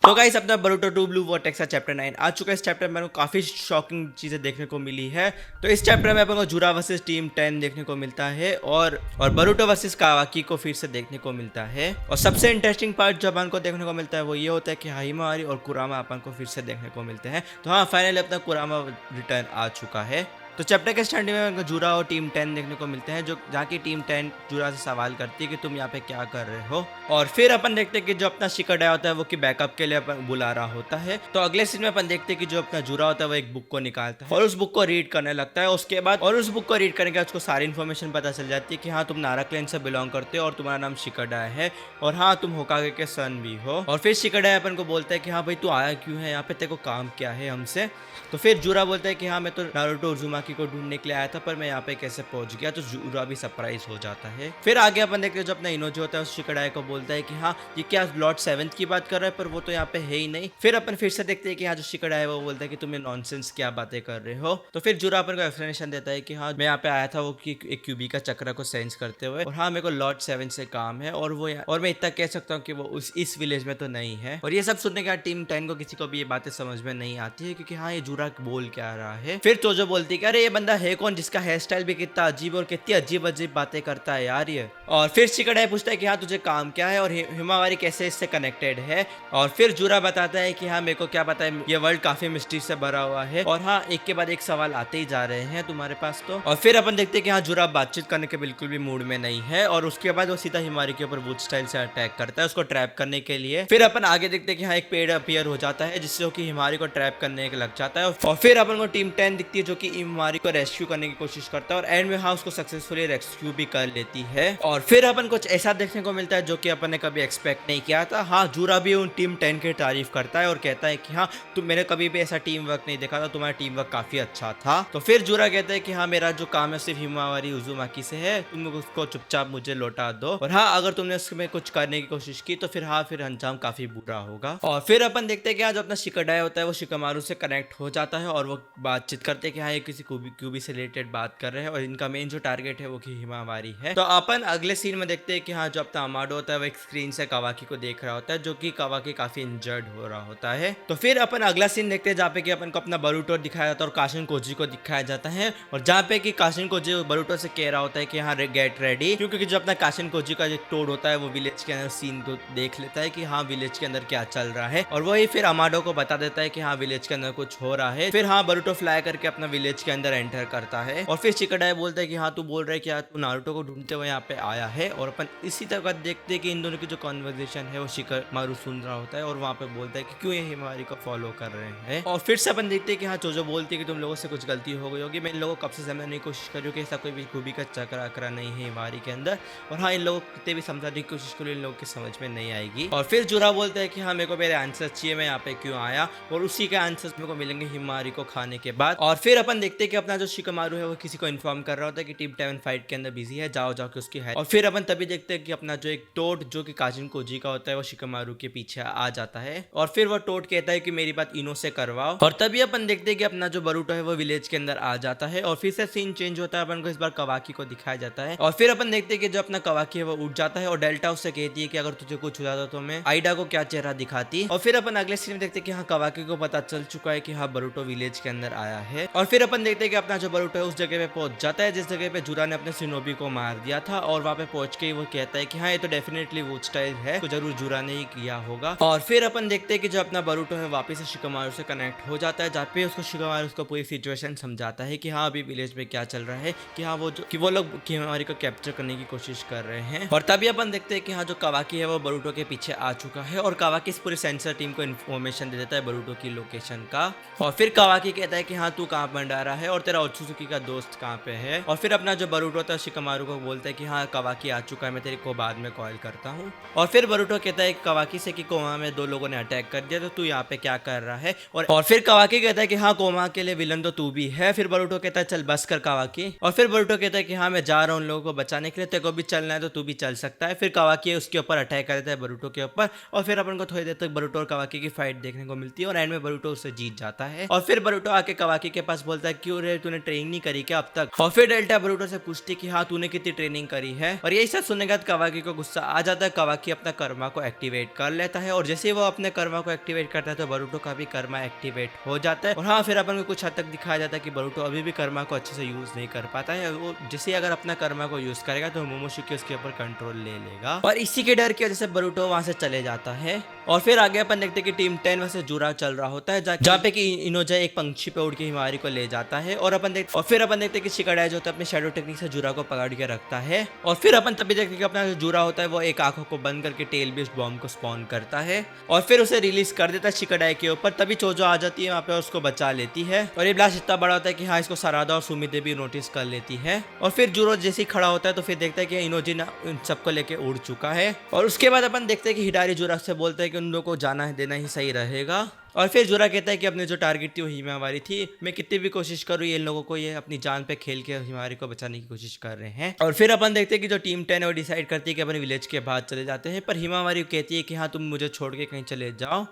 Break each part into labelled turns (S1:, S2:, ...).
S1: तो गाइस अपना Boruto 2 blue vertex का चैप्टर 9 आ चुका है। इस चैप्टर में मेरे को काफी शॉकिंग चीजें देखने को मिली है। तो इस चैप्टर में अपन को जुरा वर्सेस टीम 10 देखने को मिलता है और बोरुटो वर्सेस कावाकी को फिर से देखने को मिलता है। और सबसे इंटरेस्टिंग पार्ट जो अपन को देखने को मिलता है वो ये होता है कि हिमावारी और कुरामा अपन को फिर से देखने को मिलते हैं। तो हाँ, फाइनली अपना कुरामा रिटर्न आ चुका है। तो चैप्टर के स्टार्टिंग में जुरा और टीम 10 देखने को मिलते हैं, जो जहाँ की टीम 10 जुरा से सवाल करती है कि तुम यहाँ पे क्या कर रहे हो। और फिर अपन देखते हैं कि जो अपना शिकरडाई होता है वो कि बैकअप के लिए अपन बुला रहा होता है। तो अगले सीन में अपन देखते हैं कि जो अपना जुरा होता है वो एक बुक को निकालता है और उस बुक को रीड करने लगता है। उसके बाद उस बुक को रीड करने के बाद उसको सारी इन्फॉर्मेशन पता चल जाती है कि हाँ, तुम नारा क्लैन से बिलोंग करते हो और तुम्हारा नाम शिकरडाई है और हाँ, तुम होकागे के सन भी हो। और फिर शिकरडाई अपन को बोलता है कि हाँ भाई, तू आया क्यों है यहाँ पे, तेरे को काम क्या है हमसे। तो फिर जुरा बोलता है कि हाँ, मैं तो नारुतो उज़ुमाकी को ढूंढने के लिए आया था, पर मैं यहाँ पे कैसे पहुंच गया। तो जुरा भी सरप्राइज हो जाता है। फिर आगे अपन देखते हैं जो अपना इनोजी होता है उस शिकरडाई को बोलता है कि हाँ, ये क्या लॉर्ड 7th की बात कर रहा है, पर वो तो यहाँ पे है ही नहीं। फिर अपन फिर से देखते हैं कि हाँ, जो शिकरडाई है वो बोलता है कि तुम्हें नॉनसेंस क्या बातें कर रहे हो। तो फिर जुरा अपन को एक्सप्लेनेशन देता है कि हाँ, मैं यहाँ पे आया था वो कि एक क्यूबी का चक्र को सेंस करते हुए, और हाँ, मेरे को लॉर्ड 7 से काम है और मैं इतना कह सकता हूँ कि वो इस विलेज में तो नहीं है। और ये सब सुनने के बाद टीम 10 को किसी को भी ये बातें समझ में नहीं आती है, क्योंकि हाँ, ये जुरा बोल क्या रहा है। फिर चोजो बोलती है कि अरे ये बंदा है कौन जिसका हेयर स्टाइल भी कितना अजीब और कितनी अजीब अजीब बातें करता है यार ये। और फिर शिकरडाई पूछता है कि हाँ, तुझे काम क्या है और हिमावारी कैसे इससे कनेक्टेड है। और फिर जुरा बताता है कि हाँ, मेरे को क्या पता है, ये वर्ल्ड काफी मिस्ट्री से भरा हुआ है और हाँ, एक के बाद एक सवाल आते ही जा रहे हैं तुम्हारे पास तो। और फिर अपन देखते हैं कि हाँ, जुरा बातचीत करने के बिल्कुल भी मूड में नहीं है और उसके बाद वो सीधा हिमावारी के ऊपर वुड स्टाइल से अटैक करता है उसको ट्रैप करने के लिए। फिर अपन आगे देखते हैं कि हाँ, एक पेड़ अपीयर हो जाता है जिससे कि हिमावारी को ट्रैप करने के लग जाता है। और फिर अपन को टीम 10 दिखती है जो कि हिमावारी को रेस्क्यू करने की कोशिश करता है और एंड में हाँ, उसको सक्सेसफुली रेस्क्यू भी कर लेती है। और फिर अपन कुछ ऐसा देखने को मिलता है जो कि अपन ने कभी एक्सपेक्ट नहीं किया था। हाँ, जुरा भी उन टीम 10 की तारीफ करता है और कहता है कि हाँ, तुम मैंने कभी भी ऐसा टीम वर्क नहीं देखा था, तुम्हारा टीम वर्क काफी अच्छा था। तो फिर जुरा कहता है कि हाँ, मेरा जो काम है सिर्फ हिमावारी उज़ुमाकी से है, तुम उसको चुपचाप मुझे लौटा दो और हाँ, अगर तुमने उसमें कुछ करने की कोशिश की तो फिर हाँ, फिर अंजाम काफी बुरा होगा। और फिर अपन देखते हैं कि हाँ, जो अपना शिकरडाई होता है वो शिकमारू से कनेक्ट हो जाता है और वो बातचीत करते हैं कि हाँ, ये किसी क्यूबी से रिलेटेड बात कर रहे हैं और इनका मेन जो टारगेट है वो कि हिमावारी है। तो अपन अगले सीन में देखते हैं कि हाँ, जो अपना अमाडो होता है वो एक स्क्रीन से कावाकी को देख रहा होता है, जो कि कावाकी काफी इंजर्ड हो रहा होता है। तो फिर अपन अगला सीन देखते हैं जहाँ पे कि अपन को अपना बोरुटो दिखाया जाता है और काशिन कोजी को दिखाया जाता है, और जहाँ पे कि काशिन कोजी बोरुटो से कह रहा होता है कि हाँ, गेट रेडी, क्योंकि जो अपना काशिन कोजी का जो टोड होता है वो विलेज के अंदर सीन को देख लेता है कि हाँ, विलेज के अंदर क्या चल रहा है और वही फिर अमाडो को बता देता है कि हाँ, विलेज के अंदर कुछ हो रहा है। फिर हाँ, बोरुटो फ्लाई करके अपना विलेज के अंदर एंटर करता है और फिर शिकरडाई बोलता है कि हाँ, तू बोल रहा है कि तू नारुतो को ढूंढते हुए यहाँ पे आया है। और अपन इसी तरह देखते हैं कि इन दोनों की जो कन्वर्सेशन है वो शिकमारू सुन रहा होता है और वहाँ पे बोलता है कि क्यों ये हिमावारी को फॉलो कर रहे हैं। और फिर से अपन देखते हैं कि हाँ, चोजो बोलती है कि तुम लोगों से कुछ गलती हो गई होगी, मैं इन लोगों को कब से समझने की कोशिश कर रही हूँ कि ऐसा कोई भी खूबी का चक्र अकरा नहीं है हिमावारी के अंदर, और हाँ, इन लोगों को कितने भी समझाने की कोशिश करूँ इन लोगों की समझ में नहीं आएगी। और फिर जुरा बोलता है कि हाँ, मेरे को मेरे आंसर चाहिए, मैं यहाँ पे क्यों आया, और उसी के आंसर्स मेरे को मिलेंगे हिमावारी को खाने के बाद। और फिर अपन देखते हैं कि अपना जो शिकमारू है वो किसी को इन्फॉर्म कर रहा होता है कि टीम 10 फाइट के अंदर बिजी है, जाओ जाओ के उसकी है। और फिर अपन तभी देखते हैं कि अपना जो एक टोड जो कि काजिन कोजी का होता है वो शिकमारू के पीछे आ जाता है और फिर वो टोड कहता है कि मेरी बात इनो से करवाओ। और तभी अपन देखते हैं कि अपना जो बोरुटो है वो विलेज के अंदर आ जाता है और फिर से सीन चेंज होता है, अपन को इस बार कावाकी को दिखाया जाता है। और फिर अपन देखते हैं कि जो अपना कावाकी है वो उठ जाता है और डेल्टा उससे कहती है कि अगर तुझे कुछ हो जाता तो मैं आइडा को क्या चेहरा दिखाती। और फिर अपन अगले सीन में देखते हैं कि हाँ, कावाकी को पता चल चुका है कि हाँ, बोरुटो विलेज के अंदर आया है। और फिर अपन देखते हैं कि अपना जो बोरुटो है उस जगह पे पहुंच जाता है जिस जगह पे जुरा ने अपने शिनोबी को मार दिया था, और वहाँ पे पहुंच के वो कहता है कि हाँ, ये तो डेफिनेटली वुड स्टाइल है, तो जरूर जुरा ने ही किया होगा। और फिर अपन देखते हैं कि जो अपना बोरुटो है वापस से शिकमारू से कनेक्ट हो जाता है, जहाँ पे उसको शिकमारू उसको पूरी सिचुएशन समझाता है कि हाँ, अभी विलेज में क्या चल रहा है, कि हाँ, वो लोग हिमावारी को कैप्चर करने की कोशिश कर रहे हैं। और तभी अपन देखते हैं कि हाँ, जो कावाकी है वो बोरुटो के पीछे आ चुका है और कावाकी इस पूरी सेंसर टीम को इन्फॉर्मेशन दे देता है बोरुटो की लोकेशन का। और फिर कावाकी कहता है कि हाँ, तू कहाँ भंडारा है और तेरा ओत्सुजुकी का दोस्त कहाँ पे है। और फिर अपना जो बोरुटो था शिकमारू को बोलता है कि हाँ, कावाकी आ चुका है, मैं तेरे को बाद में कॉल करता हूँ। और फिर बोरुटो कहता है कावाकी से कि कोमा में 2 लोगों ने अटैक कर दिया, तो तू यहाँ पे क्या कर रहा है। और फिर कावाकी कहता है कि हाँ, कोमा के लिए विलन तो तू भी है। फिर बोरुटो कहता है चल बस कर कावाकी। और फिर बोरुटो कहता है कि हाँ, मैं जा रहा हूँ उन लोगों को बचाने के लिए, तेरे को भी चलना है तो तू भी चल सकता है। फिर कावाकी उसके ऊपर अटैक कर देता है बोरुटो के ऊपर और फिर अपन को थोड़ी देर तक बोरुटो और कावाकी की फाइट देखने को मिलती है और एंड में बोरुटो उससे जीत जाता है। और फिर बोरुटो आके कावाकी के पास बोलता है कि क्यों रे, तूने ट्रेनिंग नहीं करी क्या अब तक? और फिर डेल्टा बरूटो से पूछती कि हाँ तूने कितनी ट्रेनिंग करी है। और यही सब सुनने के बाद कवाकी को गुस्सा आ जाता है। कवाकी अपना कर्मा को एक्टिवेट कर लेता है और जैसे ही वो अपने कर्मा को एक्टिवेट करता है तो बरूटो का भी कर्मा एक्टिवेट हो जाता है। और हाँ, फिर अपन को कुछ हद तक दिखाया जाता है कि बरूटो अभी भी कर्मा को अच्छे से यूज नहीं कर पाता है। वो जैसे अगर अपना कर्मा को यूज करेगा तो मोमोशिकी उसके ऊपर कंट्रोल ले लेगा और इसी के डर की वजह से बरूटो वहां से चले जाता है। और फिर आगे अपन देखते हैं कि टीम 10 वर्सेस जुरा चल रहा होता है जहाँ पे कि इनोजा एक पंछी पे उड़ के हिमारी को ले जाता है। और फिर अपन देखते हैं कि शिकाडाई जो होता है अपने शैडो टेक्निक से जुरा को पकड़ के रखता है। और फिर अपन तभी देखते हैं कि अपना जो जुरा होता है वो एक आंखों को बंद करके टेल बेस्ड बॉम्ब को स्पॉन करता है और फिर उसे रिलीज कर देता है शिकाडाई के ऊपर। तभी चोजो आ जाती है वहाँ पे, उसको बचा लेती है और ये ब्लास्ट इतना बड़ा होता है कि हाँ इसको सरादा और सुमिते भी नोटिस कर लेती है। और फिर जुरो जैसे ही खड़ा होता है तो फिर देखता है कि इनोजी इन सबको लेके उड़ चुका है। और उसके बाद अपन देखते हैं कि हिडारी जुरा से बोलता है कि उन लोगों को जाना देना ही सही रहेगा। और फिर जुरा कहता है कि अपने जो टारगेट थी वो हिमावारी थी, मैं कितनी भी कोशिश करूँ ये लोगों को ये अपनी जान पे खेल के हिमावारी को बचाने की कोशिश कर रहे हैं। और फिर अपन देखते हैं कि जो टीम 10 है वो डिसाइड करती है कि अपने विलेज के बाद चले जाते हैं, पर हिमावारी कहती है कि हाँ तुम मुझे छोड़ के कहीं चले जाओ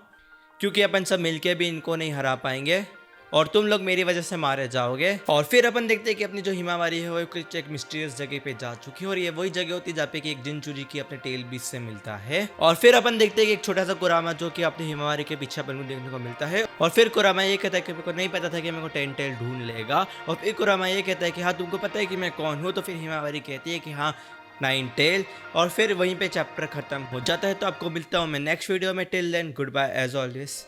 S1: क्योंकि अपन सब मिलके भी इनको नहीं हरा पाएंगे और तुम लोग मेरी वजह से मारे जाओगे। और फिर अपन देखते हैं कि अपनी जो हिमावारी है वो कुछ एक मिस्टीरियस जगह पे जा चुकी है और ये वही जगह होती है जहाँ पे कि एक जिनचूरी की अपने टेल बीच से मिलता है। और फिर अपन देखते हैं कि एक छोटा सा कुरामा जो कि अपनी हिमावारी के पीछे अपन को देखने को मिलता है। और फिर कुरामा ये कहता है कि मेरे को नहीं पता था कि मेरे को 10 टेल ढूंढ लेगा। और फिर कुरामा ये कहता है कि हाँ तुमको पता है कि मैं कौन हूँ। तो फिर हिमावारी कहती है कि हाँ 9 टेल। और फिर वहीं पे चैप्टर खत्म हो जाता है। तो आपको मिलता हूँ मैं नेक्स्ट वीडियो में। Till then goodbye as always.